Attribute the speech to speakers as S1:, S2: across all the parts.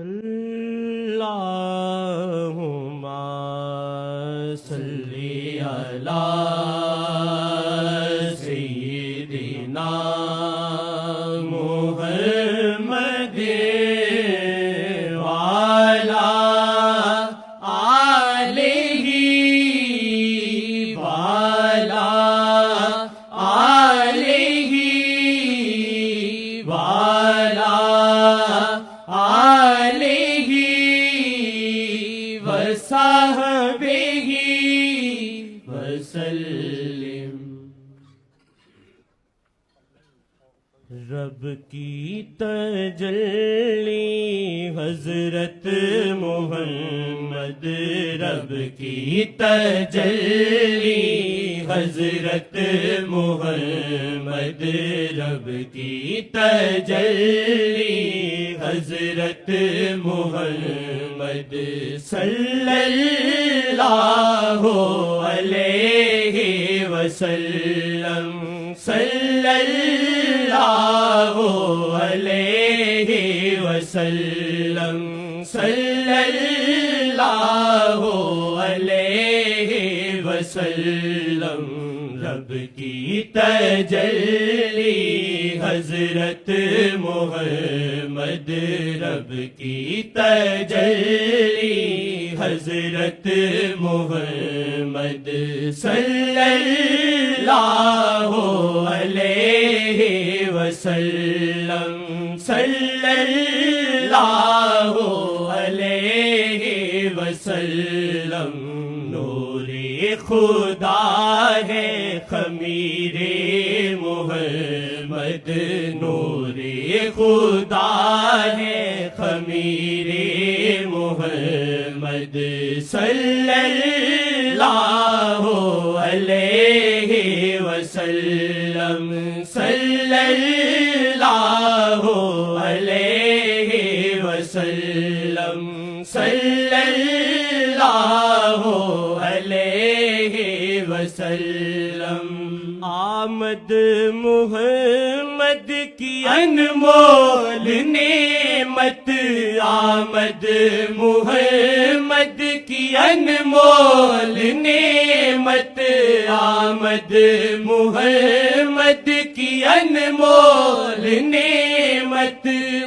S1: اللہم صلی علی سیدنا محمد وعلی آلہ وعلی آلہ وعلی آلہ وصحبہ وسلم۔ رب کی تجلی حضرت محمد، رب کی تجلی حضرت محمد، رب کی تجلی حضرت محمد، صلی اللہ علیہ وسلم، صلی اللہ علیہ وسلم، صلی اللہ علیہ وسلم۔ رب کی تجلی حضرت محمد، رب کی تجلی حضرت محمد، صلی اللہ علیہ وسلم، صلی اللہ علیہ وسلم۔ نور خدا ہے خمیر محمد، نور خدا ہے خمیر محمد، صلی اللہ علیہ وسلم، صلی اللہ علیہ وسلم، صلی اللہ علیہ وسلم۔ آمد محمد کی انمول نعمت، آمد محمد کی انمول نعمت، آمد محمد کی انمول نعمت،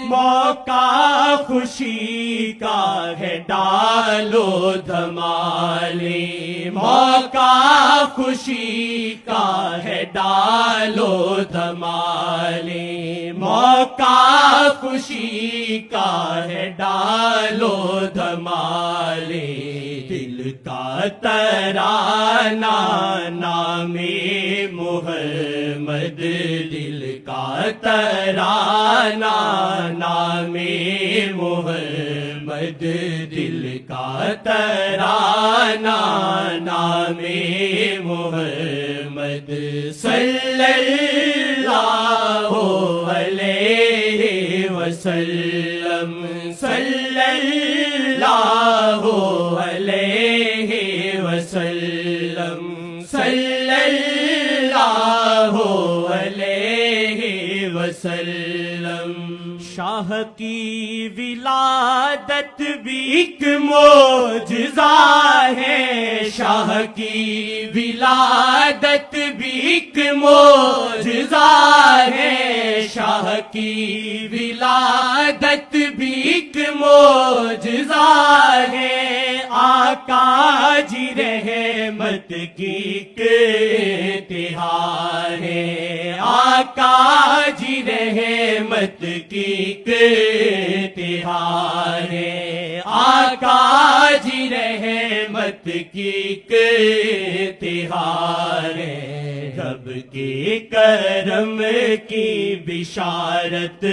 S1: موقع خوشی کا ہے ڈالو دھمالی، موقع خوشی کا ہے ڈالو دھمالی، موقع خوشی کا ہے ڈالو دھمالی۔ دل کا ترانہ نام محمد، دل کا ترانہ نام محمد، دل کا ترانہ نام محمد، صلی اللہ علیہ وسلم، صلی اللہ علیہ وسلم، صلی اللہ علیہ وسلم۔ شاہ کی ولادت بھی ایک معجزہ ہے، شاہ کی ولادت بھی ایک معجزہ ہے، شاہ کی ولادت بھی ایک معجزہ ہے۔ آقا جی رحمت کی انتہا ہے، آقا جی رحمت کی انتہا ہے، آقا جی رحمت کی انتہا ہے۔ رب کے کرم کی بشارت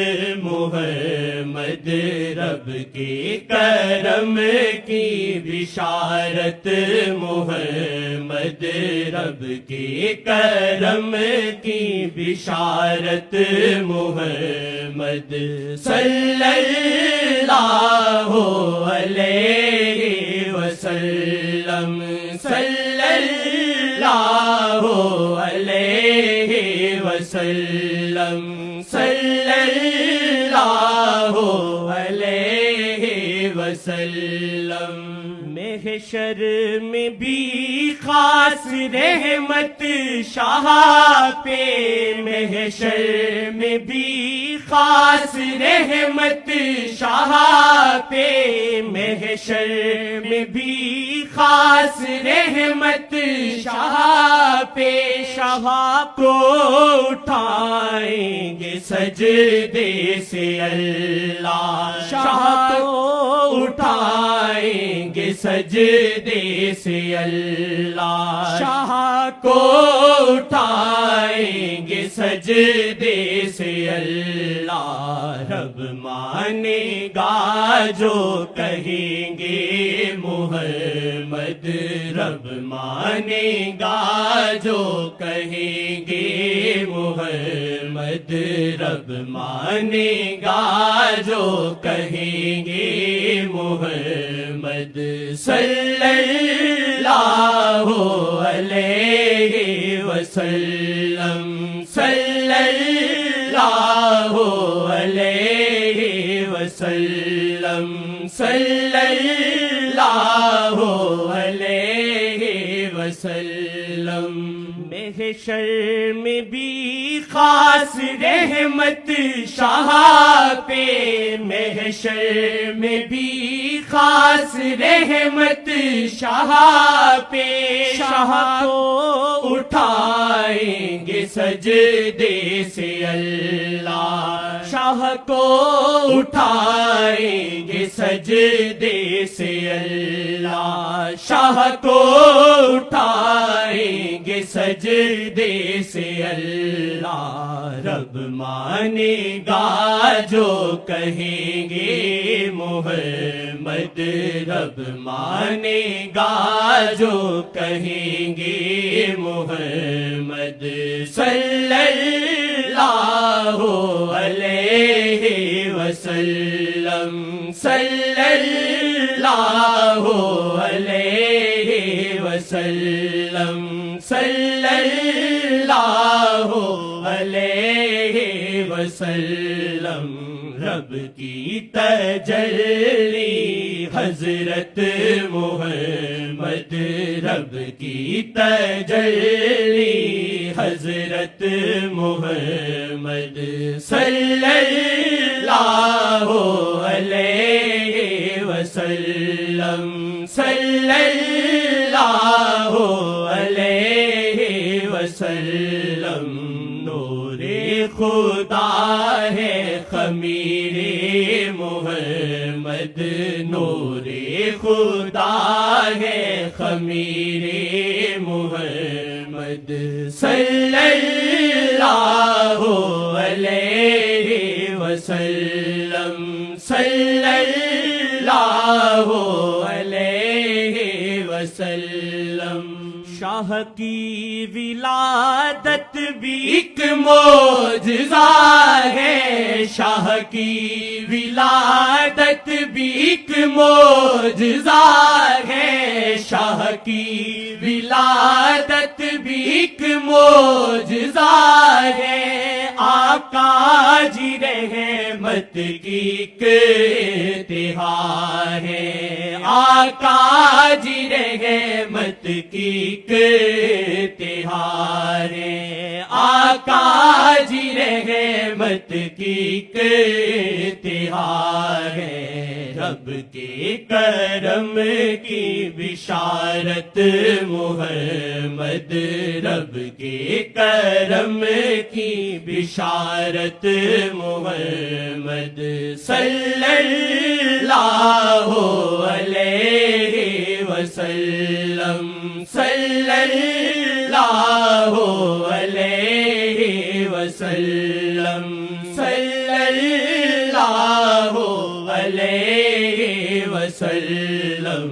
S1: محمد، رب کے کرم کی بشارت محمد، رب کے کرم کی بشارت محمد، صلی اللہ علیہ وسلم، صلی اللہ علیہ وسلم، صلی اللہ علیہ وسلم محشر میں بھی خاص رحمت شاہ پہ محشر میں بھی خاص رحمت شاہ پہ محشر میں بھی خاص رحمت شاہ پہ شاہ کو اٹھائیں گے سجدے سے اللہ شاہ کو اٹھائیں گے سجدے سے اللہ شاہ کو اٹھائیں گے سجدے سے اللہ رب مانے گا جو کہیں گے محمد رب مانے گا جو کہیں گے محمد رب مانے گا جو کہیں گے محمد صلی اللہ علیہ وسلم صلی اللہ علیہ وسلم صلی اللہ علیہ وسلم محشر میں بھی خاص رحمت شاہ پہ محشر میں بھی خاص رحمت شاہ پہ شاہ کو اٹھائیں گے سجدے سے اللہ شاہ کو اٹھائیں گے سجدے سے اللہ شاہ کو اٹھائیں گے سجدے سے اللہ رب مانے گا جو کہیں گے محمد رب مانے گا جو کہیں گے محمد صلی اللہ علیہ وسلم صلی اللہ علیہ وسلم صلی اللہ علیہ وسلم رب کی تجلی حضرت محمد رب کی تجلی حضرت محمد صلی اللہ علیہ وسلم صلی اللہ علیہ وسلم نور خدا ہے خمیر محمد نور خدا ہے خمیر محمد صلی اللہ علیہ وسلم صلی اللہ علیہ وسلم شاہ کی ولادت بھی ایک معجزہ ہے شاہ کی ولادت بھی ایک معجزہ ہے شاہ کی ولادت بھی ایک معجزہ ہے آقا جی رحمت کی ایک اتحاد ہے آقا جی رحمت کی ایک اتحاد ہے آقا جی رحمت کی ایک اتحاد ہے رب کے کرم کی بشارت محمد رب کے کرم کی بشارت محمد صلی اللہ علیہ وسلم صلی اللہ علیہ وسلم صلی اللہ علیہ وسلم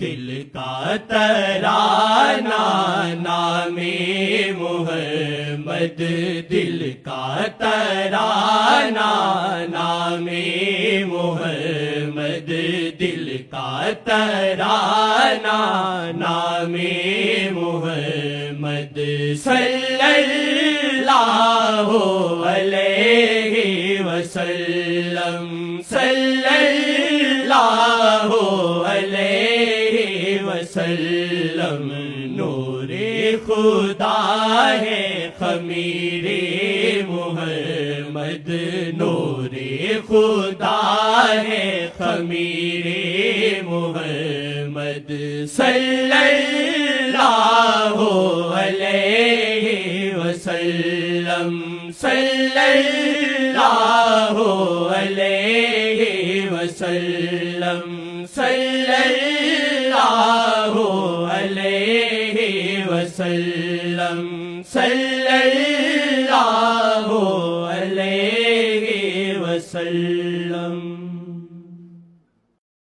S1: دل کا ترانہ نام محمد دل کا ترانہ نام محمد دل کا ترانہ نام محمد صلی اللہ علیہ وسلم صلی اللہ علیہ وسلم نور خدا ہے خمیر محمد، نور خدا ہے خمیر محمد، صلی اللہ علیہ وسلم، صلی اللہ علیہ وسلم، صلی اللہ علیہ وسلم، صلی